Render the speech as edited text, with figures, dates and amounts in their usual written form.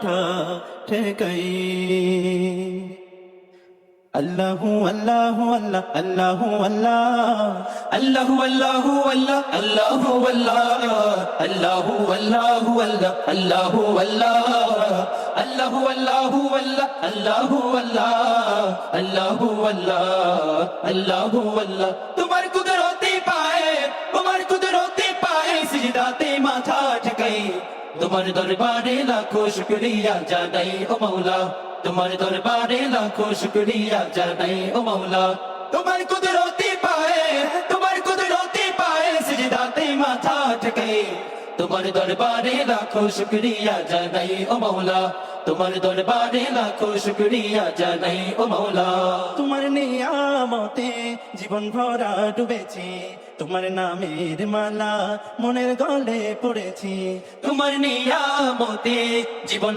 মাথা ঠেকাই। আল্লাহু আল্লাহু আল্লাহ আল্লাহু আল্লাহ আল্লাহু আল্লাহু আল্লাহ আল্লাহু আল্লাহ আল্লাহু আল্লাহু আল্লাহ আল্লাহু আল্লাহ আল্লাহু আল্লাহু আল্লাহ আল্লাহু আল্লাহ আল্লাহু আল্লাহ আল্লাহু আল্লাহ। তোমার কুদরতে পায়ে, তোমার কুদরতে পায়ে সিজদাতে মাথা ঠেকাই। তোমার দরবারে লাখো শুকরিয়া জানাই ও মাওলা, তোমার দরবারে লাখো শুকরিয়া জানাই ও মাওলা। তোমার কুদরতে পায়ে, তোমার কুদরতে পায়ে সিজদাতে মাথা ঠেকাই। তোমার দরবারে লাখো শুকরিয়া জানাই ও মাওলা, তোমার দরবারে লাখো শুকরিয়া জানাই ও মাওলা। তোমার নিয়ামতে জীবন ভরা ডুবেছি, তোমার নামের মালা মনের গলে পড়েছি। তোমার নিয়ামতে জীবন